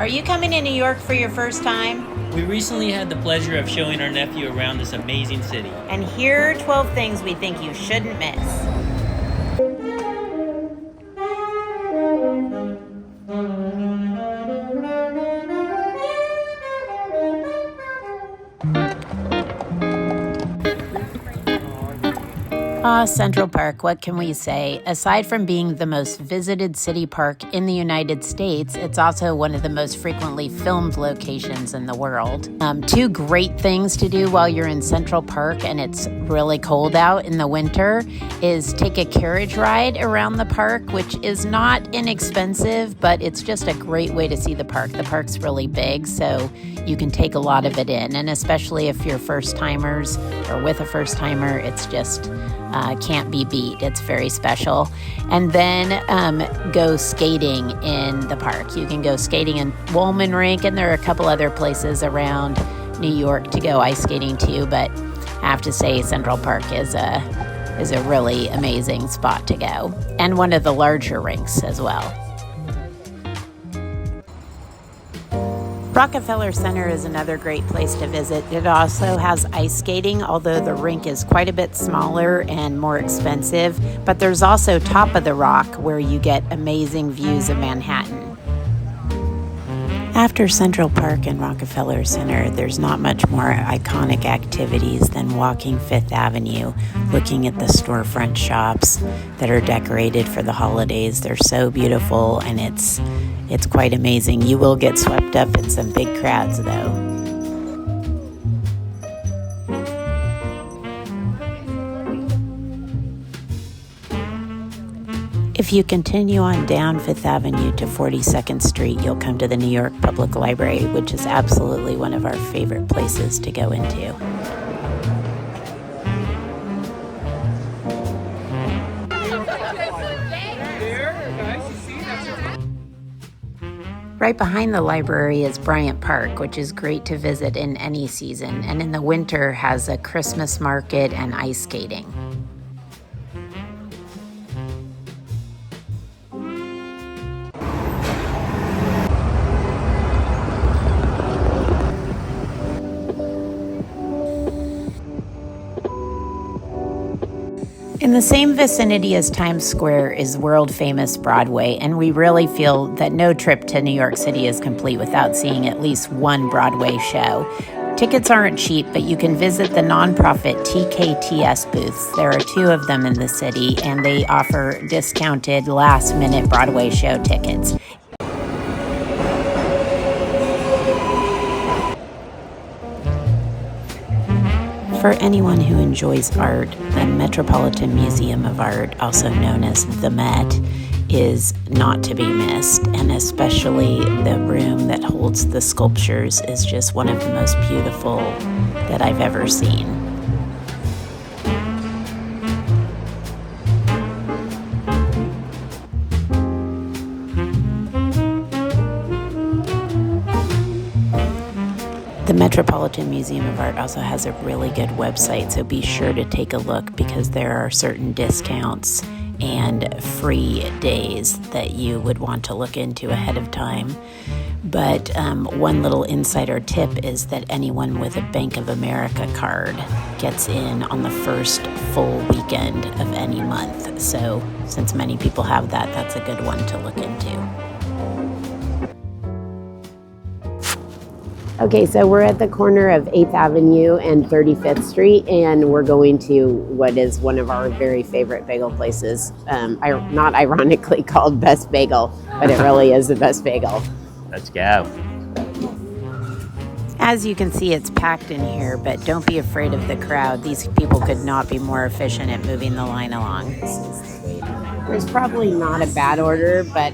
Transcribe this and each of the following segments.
Are you coming to New York for your first time? We recently had the pleasure of showing our nephew around this amazing city. And here are 12 things we think you shouldn't miss. Central Park, what can we say? Aside from being the most visited city park in the United States, it's also one of the most frequently filmed locations in the world. Two great things to do while you're in Central Park and it's really cold out in the winter is take a carriage ride around the park, which is not inexpensive, but it's just a great way to see the park. The park's really big, so you can take a lot of it in, and especially if you're first timers or with a first timer, it's just can't be beat. It's very special. And then go skating in the park. You can go skating in Woolman Rink, and there are a couple other places around New York to go ice skating too, but I have to say Central Park is a really amazing spot to go, and one of the larger rinks as well. Rockefeller Center is another great place to visit. It also has ice skating, although the rink is quite a bit smaller and more expensive. But there's also Top of the Rock, where you get amazing views of Manhattan. After Central Park and Rockefeller Center, there's not much more iconic activities than walking Fifth Avenue, looking at the storefront shops that are decorated for the holidays. They're so beautiful, and it's quite amazing. You will get swept up in some big crowds, though. If you continue on down Fifth Avenue to 42nd Street, you'll come to the New York Public Library, which is absolutely one of our favorite places to go into. Right behind the library is Bryant Park, which is great to visit in any season, and in the winter has a Christmas market and ice skating. In the same vicinity as Times Square is world-famous Broadway, and we really feel that no trip to New York City is complete without seeing at least one Broadway show. Tickets aren't cheap, but you can visit the nonprofit TKTS booths. There are 2 of them in the city, and they offer discounted last-minute Broadway show tickets. For anyone who enjoys art, the Metropolitan Museum of Art, also known as the Met, is not to be missed, and especially the room that holds the sculptures is just one of the most beautiful that I've ever seen. The Metropolitan Museum of Art also has a really good website, so be sure to take a look because there are certain discounts and free days that you would want to look into ahead of time. But one little insider tip is that anyone with a Bank of America card gets in on the first full weekend of any month. So since many people have that, that's a good one to look into. Okay, so we're at the corner of 8th Avenue and 35th Street, and we're going to what is one of our very favorite bagel places, not ironically called Best Bagel, but it really is the best bagel. Let's go. As you can see, it's packed in here, but don't be afraid of the crowd. These people could not be more efficient at moving the line along. There's probably not a bad order, but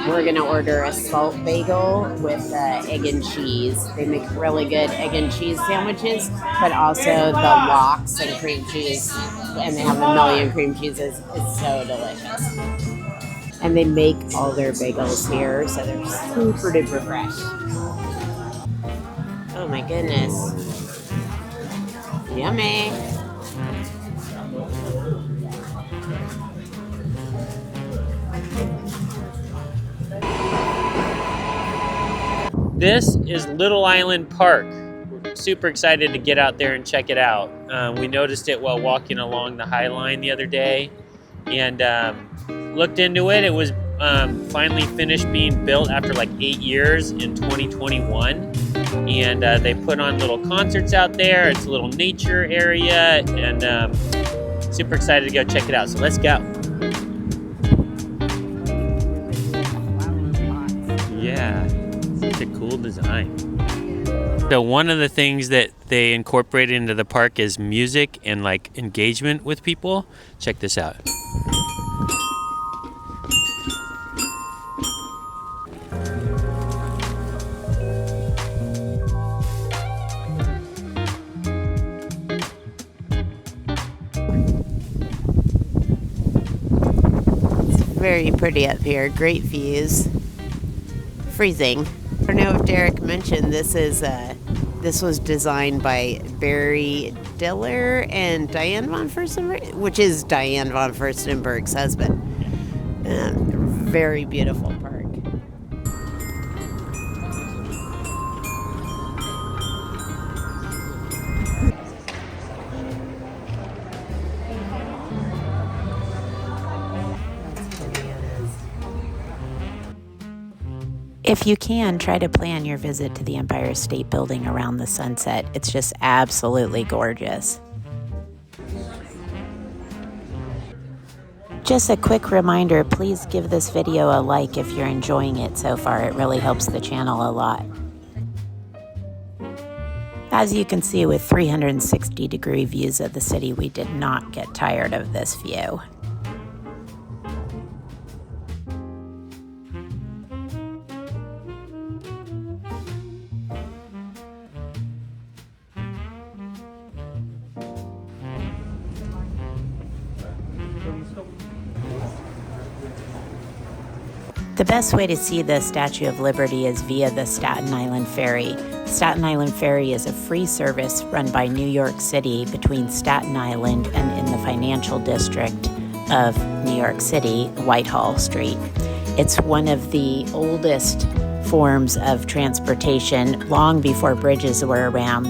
we're going to order a salt bagel with egg and cheese. They make really good egg and cheese sandwiches, but also the lox and cream cheese, and they have a million cream cheeses. It's so delicious. And they make all their bagels here, so they're super duper fresh. Oh my goodness. Yummy. This is Little Island Park. We're super excited to get out there and check it out. We noticed it while walking along the High Line the other day and looked into it. It was finally finished being built after like 8 years in 2021. And they put on little concerts out there. It's a little nature area, and super excited to go check it out. So let's go. Yeah, such a cool design. So one of the things that they incorporated into the park is music and like engagement with people. Check this out. Very pretty up here. Great views. Freezing. I don't know if Derek mentioned this was designed by Barry Diller and Diane von Furstenberg, which is Diane von Furstenberg's husband. Very beautiful park. If you can, try to plan your visit to the Empire State Building around the sunset. It's just absolutely gorgeous. Just a quick reminder, please give this video a like if you're enjoying it so far. It really helps the channel a lot. As you can see, with 360-degree views of the city, we did not get tired of this view. The best way to see the Statue of Liberty is via the Staten Island Ferry. Staten Island Ferry is a free service run by New York City between Staten Island and in the financial district of New York City, Whitehall Street. It's one of the oldest forms of transportation, long before bridges were around,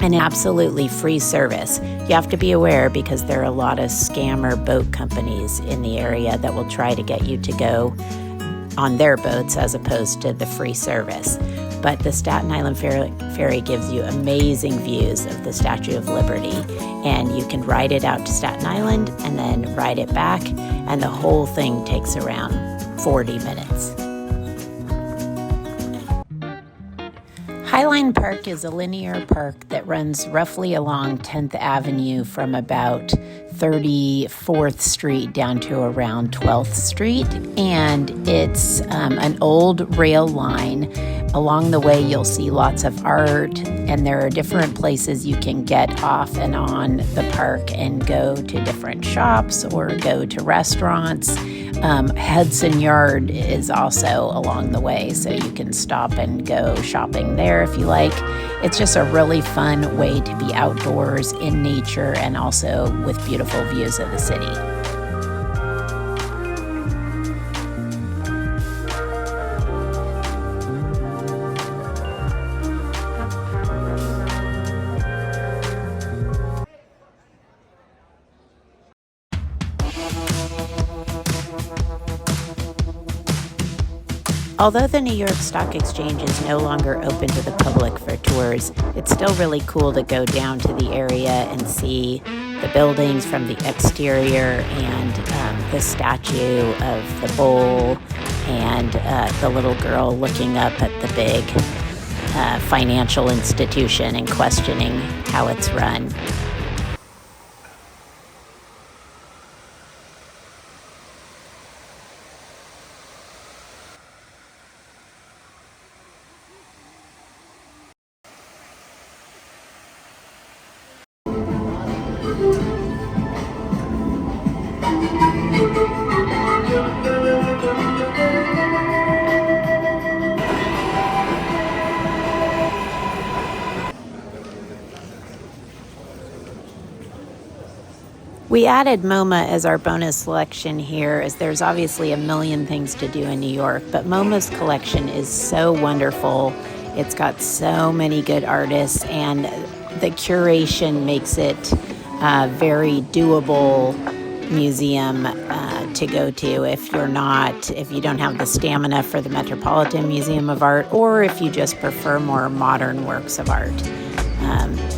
an absolutely free service. You have to be aware because there are a lot of scammer boat companies in the area that will try to get you to go on their boats as opposed to the free service. But the Staten Island Ferry gives you amazing views of the Statue of Liberty, and you can ride it out to Staten Island and then ride it back, and the whole thing takes around 40 minutes. Highline Park is a linear park that runs roughly along 10th Avenue from about 34th Street down to around 12th Street, and it's an old rail line. Along the way, you'll see lots of art, and there are different places you can get off and on the park and go to different shops or go to restaurants. Hudson Yard is also along the way, so you can stop and go shopping there if you like. It's just a really fun way to be outdoors in nature and also with beautiful views of the city. Although the New York Stock Exchange is no longer open to the public for tours, it's still really cool to go down to the area and see the buildings from the exterior and the statue of the bull and the little girl looking up at the big financial institution and questioning how it's run. We added MoMA as our bonus selection here, as there's obviously a million things to do in New York, but MoMA's collection is so wonderful It's got so many good artists, and the curation makes it a very doable museum to go to if you don't have the stamina for the Metropolitan Museum of Art, or if you just prefer more modern works of art.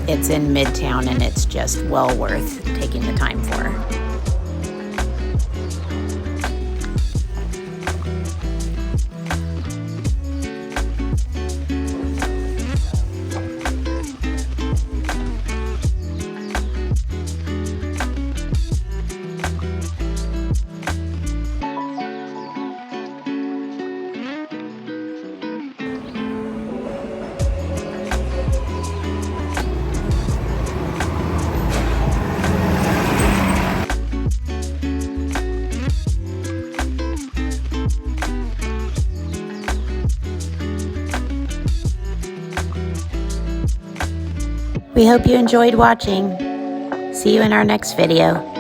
It's in Midtown, and it's just well worth taking the time for. We hope you enjoyed watching. See you in our next video.